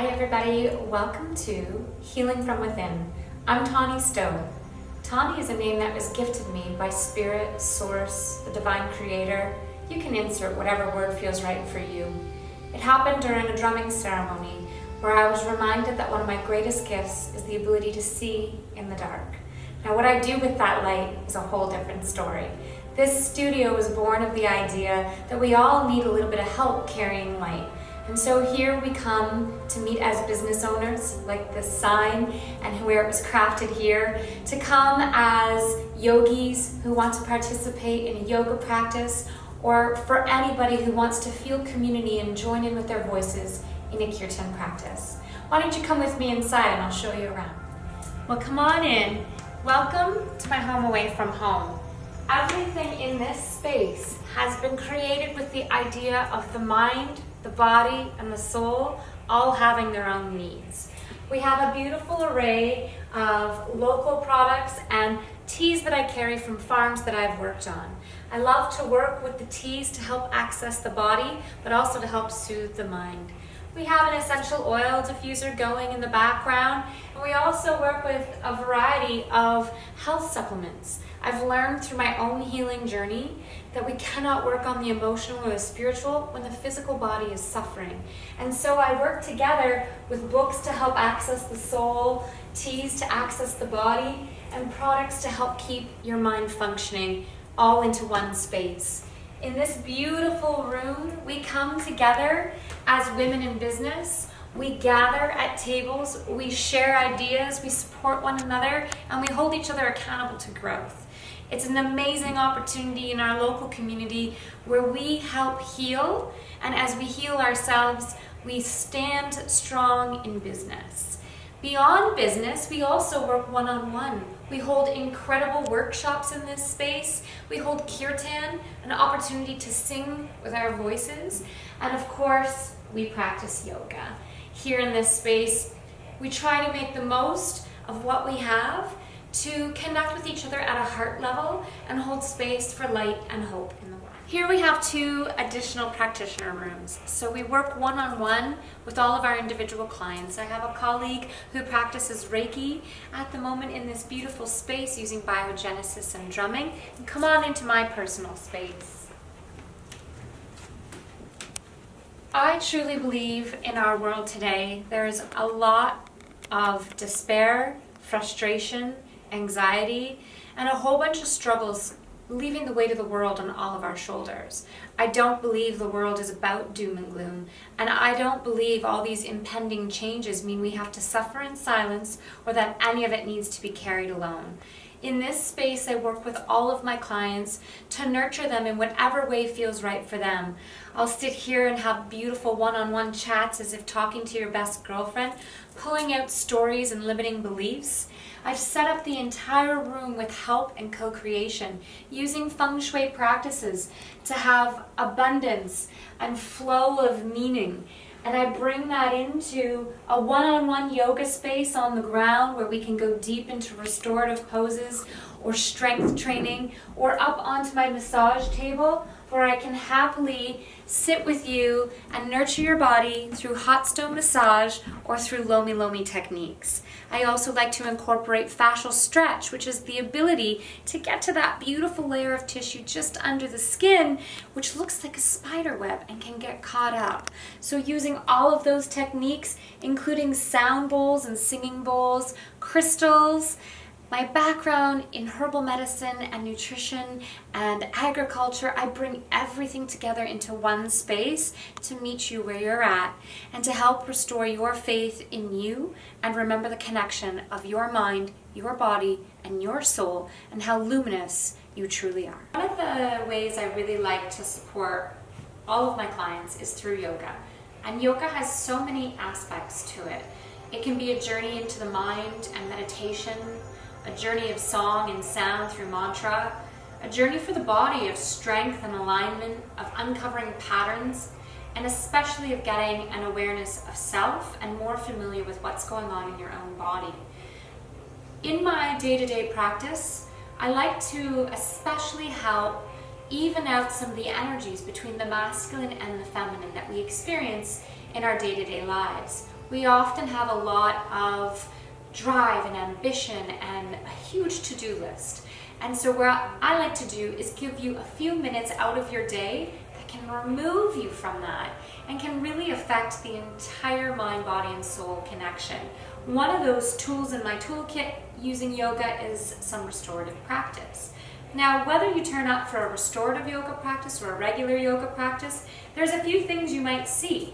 Hi everybody, welcome to Healing from Within. I'm Tawny Stowe. Tawny is a name that was gifted me by Spirit, Source, the Divine Creator. You can insert whatever word feels right for you. It happened during a drumming ceremony where I was reminded that one of my greatest gifts is the ability to see in the dark. Now what I do with that light is a whole different story. This studio was born of the idea that we all need a little bit of help carrying light. And so here we come to meet as business owners, like this sign and where it was crafted here, to come as yogis who want to participate in a yoga practice, or for anybody who wants to feel community and join in with their voices in a kirtan practice. Why don't you come with me inside and I'll show you around. Well, come on in. Welcome to my home away from home. Everything in this space has been created with the idea of the mind, the body, and the soul all having their own needs. We have a beautiful array of local products and teas that I carry from farms that I've worked on. I love to work with the teas to help access the body, but also to help soothe the mind. We have an essential oil diffuser going in the background, and we also work with a variety of health supplements. I've learned through my own healing journey that we cannot work on the emotional or the spiritual when the physical body is suffering. And so I work together with books to help access the soul, teas to access the body, and products to help keep your mind functioning all into one space. In this beautiful room, we come together as women in business. We gather at tables, we share ideas, we support one another, and we hold each other accountable to growth. It's an amazing opportunity in our local community where we help heal, and as we heal ourselves, we stand strong in business. Beyond business, we also work one-on-one. We hold incredible workshops in this space. We hold kirtan, an opportunity to sing with our voices. And of course, we practice yoga. Here in this space, we try to make the most of what we have to connect with each other at a heart level and hold space for light and hope in the world. Here we have 2 additional practitioner rooms. So we work one-on-one with all of our individual clients. I have a colleague who practices reiki at the moment in this beautiful space using biogenesis and drumming. And come on into my personal space. I truly believe in our world today there is a lot of despair, frustration, anxiety, and a whole bunch of struggles leaving the weight of the world on all of our shoulders. I don't believe the world is about doom and gloom, and I don't believe all these impending changes mean we have to suffer in silence or that any of it needs to be carried alone. In this space, I work with all of my clients to nurture them in whatever way feels right for them. I'll sit here and have beautiful one-on-one chats as if talking to your best girlfriend, pulling out stories and limiting beliefs. I've set up the entire room with help and co-creation, using feng shui practices to have abundance and flow of meaning. And I bring that into a one-on-one yoga space on the ground where we can go deep into restorative poses or strength training, or up onto my massage table where I can happily sit with you and nurture your body through hot stone massage or through lomi lomi techniques. I also like to incorporate fascial stretch, which is the ability to get to that beautiful layer of tissue just under the skin, which looks like a spider web and can get caught up. So using all of those techniques, including sound bowls and singing bowls, crystals, my background in herbal medicine and nutrition and agriculture, I bring everything together into one space to meet you where you're at and to help restore your faith in you and remember the connection of your mind, your body, and your soul and how luminous you truly are. One of the ways I really like to support all of my clients is through yoga. And yoga has so many aspects to it. It can be a journey into the mind and meditation, a journey of song and sound through mantra, a journey for the body of strength and alignment, of uncovering patterns, and especially of getting an awareness of self and more familiar with what's going on in your own body. In my day-to-day practice, I like to especially help even out some of the energies between the masculine and the feminine that we experience in our day-to-day lives. we often have a lot of drive and ambition and a huge to-do list. And so what I like to do is give you a few minutes out of your day that can remove you from that and can really affect the entire mind, body, and soul connection. One of those tools in my toolkit using yoga is some restorative practice. Now, whether you turn up for a restorative yoga practice or a regular yoga practice, there's a few things you might see.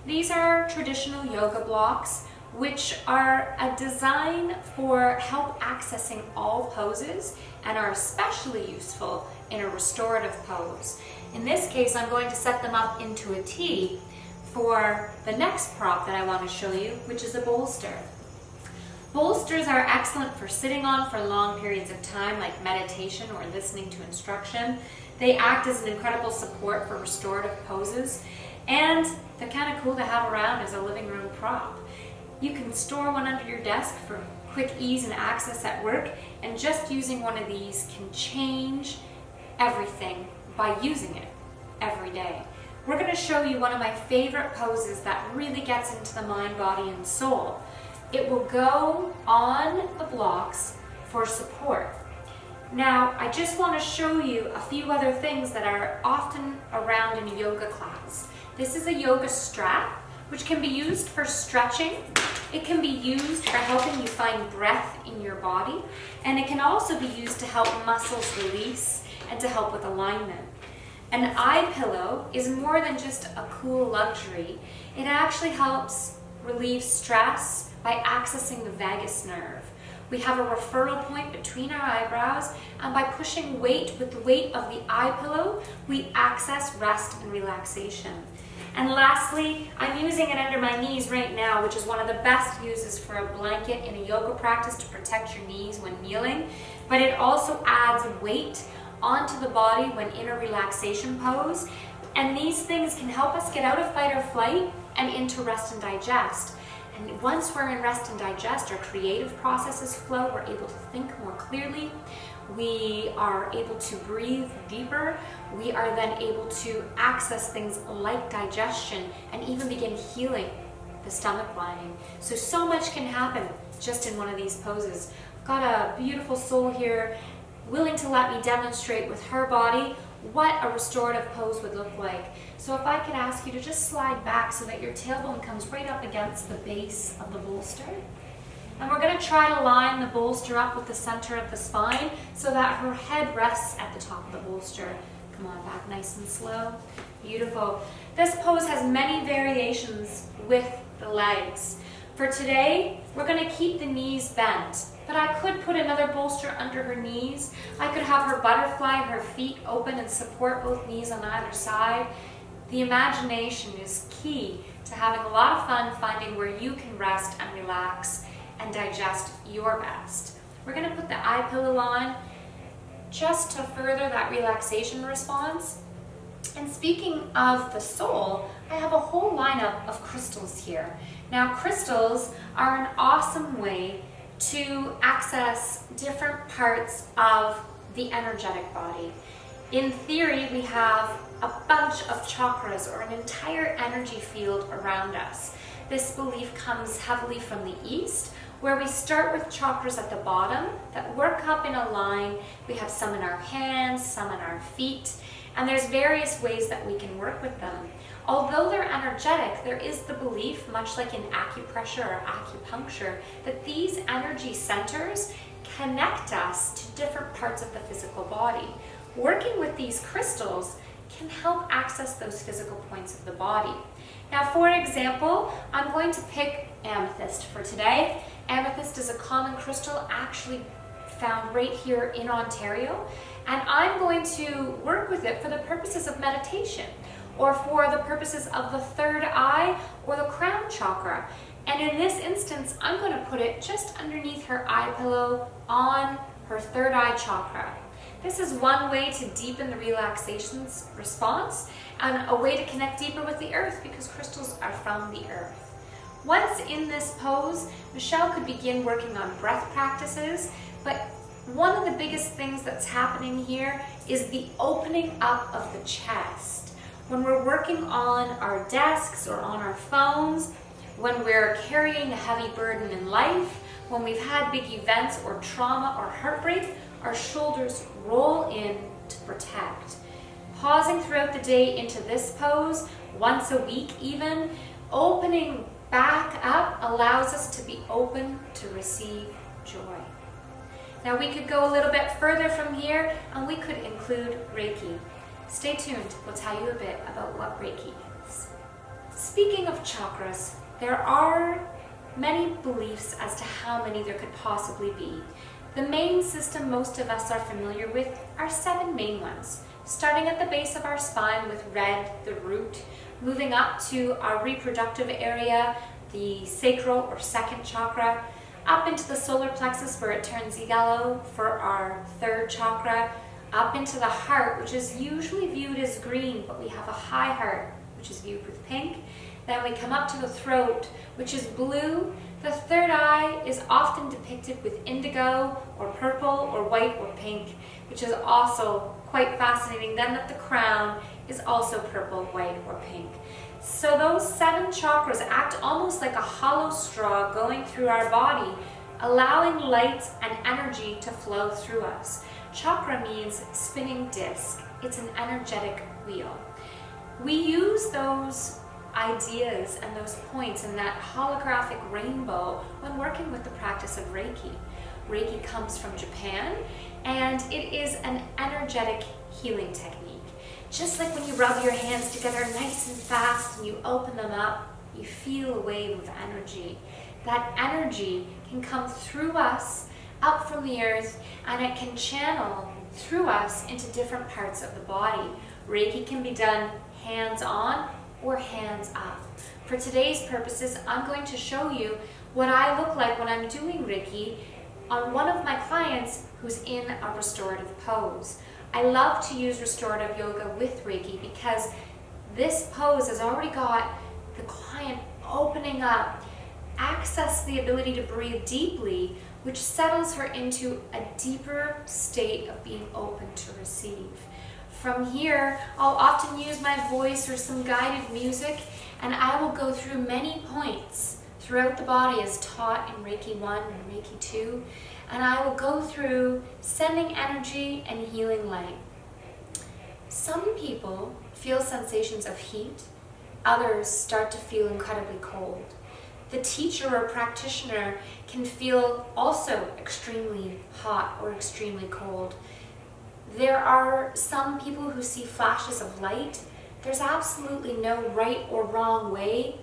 These are traditional yoga blocks, which are a design for help accessing all poses and are especially useful in a restorative pose. In this case, I'm going to set them up into a T for the next prop that I want to show you, which is a bolster. Bolsters are excellent for sitting on for long periods of time, like meditation or listening to instruction. They act as an incredible support for restorative poses, and they're kind of cool to have around as a living room prop. You can store one under your desk for quick ease and access at work, and just using one of these can change everything by using it every day. We're going to show you one of my favorite poses that really gets into the mind, body, and soul. It will go on the blocks for support. Now, I just want to show you a few other things that are often around in a yoga class. This is a yoga strap, which can be used for stretching. It can be used for helping you find breath in your body, and it can also be used to help muscles release and to help with alignment. An eye pillow is more than just a cool luxury. It actually helps relieve stress by accessing the vagus nerve. We have a referral point between our eyebrows, and by pushing weight with the weight of the eye pillow, we access rest and relaxation. And lastly, I'm using it under my knees right now, which is one of the best uses for a blanket in a yoga practice to protect your knees when kneeling, but it also adds weight onto the body when in a relaxation pose. And these things can help us get out of fight or flight and into rest and digest. And once we're in rest and digest, our creative processes flow, we're able to think more clearly, we are able to breathe deeper, we are then able to access things like digestion and even begin healing the stomach lining. So much can happen just in one of these poses. I've got a beautiful soul here willing to let me demonstrate with her body what a restorative pose would look like. So if I could ask you to just slide back so that your tailbone comes right up against the base of the bolster. And we're going to try to line the bolster up with the center of the spine so that her head rests at the top of the bolster. Come on, back nice and slow. Beautiful. This pose has many variations with the legs. For today, we're going to keep the knees bent, but I could put another bolster under her knees. I could have her butterfly, her feet open and support both knees on either side. The imagination is key to having a lot of fun finding where you can rest and relax and digest your best. We're going to put the eye pillow on just to further that relaxation response. And speaking of the soul, I have a whole lineup of crystals here. Now, crystals are an awesome way to access different parts of the energetic body. In theory, we have a bunch of chakras or an entire energy field around us. This belief comes heavily from the East, where we start with chakras at the bottom that work up in a line. We have some in our hands, some in our feet, and there's various ways that we can work with them. Although they're energetic, there is the belief, much like in acupressure or acupuncture, that these energy centers connect us to different parts of the physical body. Working with these crystals can help access those physical points of the body. Now, for example, I'm going to pick amethyst for today. Amethyst is a common crystal actually found right here in Ontario, and I'm going to work with it for the purposes of meditation or for the purposes of the third eye or the crown chakra. And in this instance, I'm going to put it just underneath her eye pillow on her third eye chakra. This is one way to deepen the relaxation response and a way to connect deeper with the earth, because crystals are from the earth. Once in this pose, Michelle could begin working on breath practices, but one of the biggest things that's happening here is the opening up of the chest. When we're working on our desks or on our phones, when we're carrying a heavy burden in life, when we've had big events or trauma or heartbreak, our shoulders roll in to protect. Pausing throughout the day into this pose, once a week even, opening back up allows us to be open to receive joy. Now we could go a little bit further from here and we could include Reiki. Stay tuned, we'll tell you a bit about what Reiki is. Speaking of chakras, there are many beliefs as to how many there could possibly be. The main system most of us are familiar with are 7 main ones, starting at the base of our spine with red, the root, moving up to our reproductive area, the sacral or second chakra, up into the solar plexus where it turns yellow for our 3rd chakra, up into the heart, which is usually viewed as green, but we have a high heart, which is viewed with pink. Then we come up to the throat, which is blue. The 3rd eye is often depicted with indigo or purple or white or pink, which is also quite fascinating. Then at the crown is also purple, white, or pink. So those 7 chakras act almost like a hollow straw going through our body, allowing light and energy to flow through us. Chakra means spinning disc. It's an energetic wheel. We use those ideas and those points in that holographic rainbow when working with the practice of Reiki. Reiki comes from Japan, and it is an energetic healing technique. Just like when you rub your hands together nice and fast and you open them up, you feel a wave of energy. That energy can come through us, up from the earth, and it can channel through us into different parts of the body. Reiki can be done hands-on or hands up. For today's purposes, I'm going to show you what I look like when I'm doing Reiki on one of my clients who's in a restorative pose. I love to use restorative yoga with Reiki because this pose has already got the client opening up, access the ability to breathe deeply, which settles her into a deeper state of being open to receive. From here, I'll often use my voice or some guided music, and I will go through many points throughout the body as taught in Reiki 1 and Reiki 2, and I will go through sending energy and healing light. Some people feel sensations of heat, others start to feel incredibly cold. The teacher or practitioner can feel also extremely hot or extremely cold. There are some people who see flashes of light. There's absolutely no right or wrong way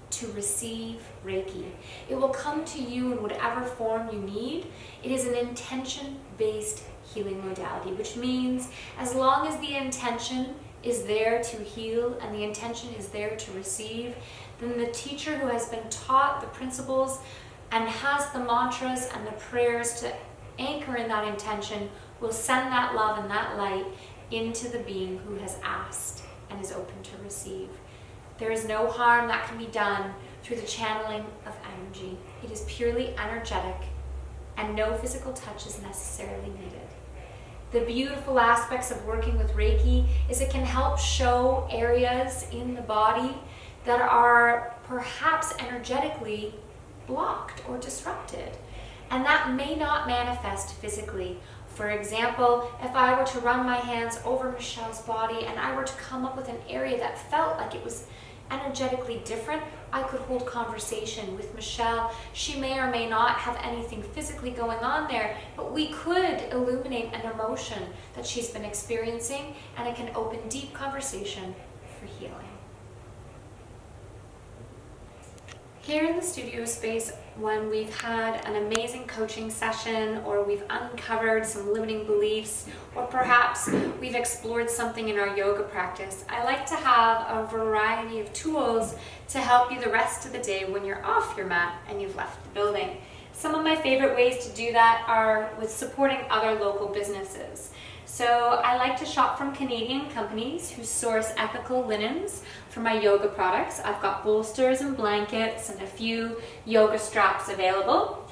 to receive Reiki. It will come to you in whatever form you need. It is an intention-based healing modality, which means as long as the intention is there to heal and the intention is there to receive, then the teacher who has been taught the principles and has the mantras and the prayers to anchor in that intention will send that love and that light into the being who has asked and is open to receive. There is no harm that can be done through the channeling of energy. It is purely energetic and no physical touch is necessarily needed. The beautiful aspects of working with Reiki is it can help show areas in the body that are perhaps energetically blocked or disrupted. And that may not manifest physically. For example, if I were to run my hands over Michelle's body and I were to come up with an area that felt like it was energetically different, I could hold conversation with Michelle. She may or may not have anything physically going on there, but we could illuminate an emotion that she's been experiencing, and it can open deep conversation for healing. Here in the studio space, when we've had an amazing coaching session or we've uncovered some limiting beliefs or perhaps we've explored something in our yoga practice, I like to have a variety of tools to help you the rest of the day when you're off your mat and you've left the building. Some of my favorite ways to do that are with supporting other local businesses. So I like to shop from Canadian companies who source ethical linens for my yoga products. I've got bolsters and blankets and a few yoga straps available.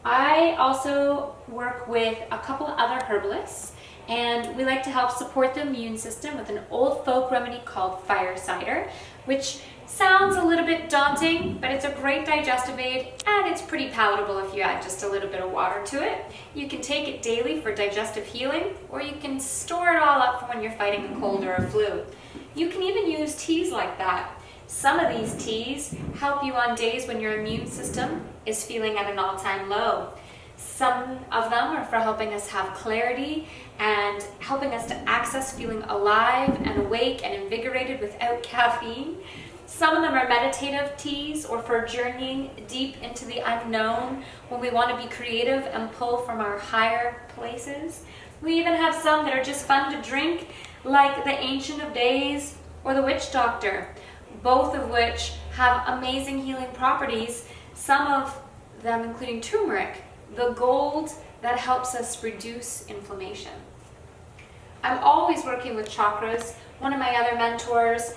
I also work with a couple other herbalists, And we like to help support the immune system with an old folk remedy called fire cider, which sounds a little bit daunting, but it's a great digestive aid and it's pretty palatable if you add just a little bit of water to it. You can take it daily for digestive healing, or you can store it all up for when you're fighting a cold or a flu. You can even use teas like that. Some of these teas help you on days when your immune system is feeling at an all-time low. Some of them are for helping us have clarity and helping us to access feeling alive and awake and invigorated without caffeine. Some of them are meditative teas, or for journeying deep into the unknown when we want to be creative and pull from our higher places. We even have some that are just fun to drink, like the Ancient of Days or the Witch Doctor, both of which have amazing healing properties, some of them including turmeric, the gold that helps us reduce inflammation. I'm always working with chakras. One of my other mentors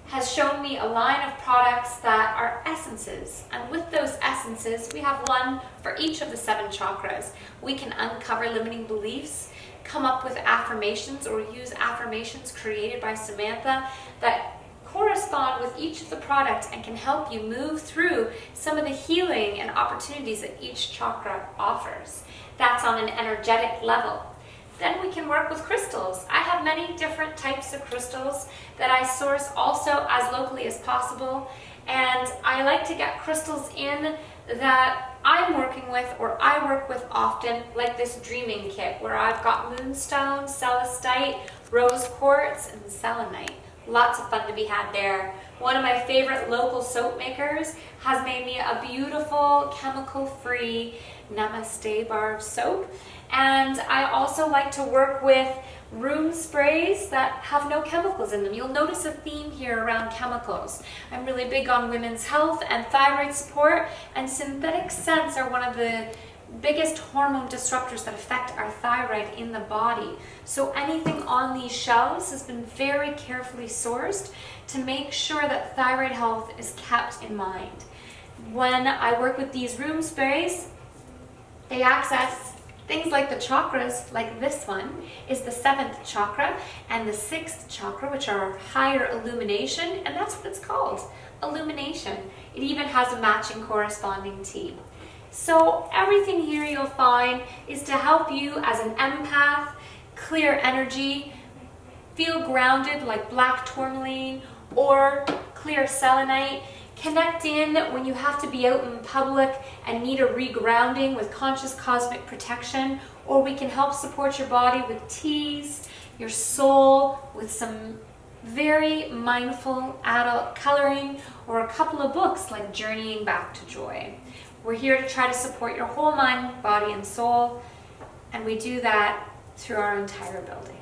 has shown me a line of products that are essences, and with those essences we have one for each of the 7 chakras. We can uncover limiting beliefs, come up with affirmations, or use affirmations created by Samantha that correspond with each of the products and can help you move through some of the healing and opportunities that each chakra offers. That's on an energetic level. Then we can work with crystals. I have many different types of crystals that I source also as locally as possible, and I like to get crystals in that I'm working with or I work with often, like this dreaming kit where I've got moonstone, celestite, rose quartz, and selenite. Lots of fun to be had there. One of my favorite local soap makers has made me a beautiful chemical-free Namaste bar of soap. And I also like to work with room sprays that have no chemicals in them. You'll notice a theme here around chemicals. I'm really big on women's health and thyroid support, and synthetic scents are one of the biggest hormone disruptors that affect our thyroid in the body. So anything on these shelves has been very carefully sourced to make sure that thyroid health is kept in mind. When I work with these room sprays, they access things like the chakras, like this one is the 7th chakra and the 6th chakra, which are higher illumination, and that's what it's called, illumination. It even has a matching corresponding tea. So everything here you'll find is to help you as an empath, clear energy, feel grounded like black tourmaline or clear selenite, connect in when you have to be out in public and need a regrounding with conscious cosmic protection, or we can help support your body with teas, your soul with some very mindful adult coloring, or a couple of books like Journeying Back to Joy. We're here to try to support your whole mind, body, and soul, and we do that through our entire building.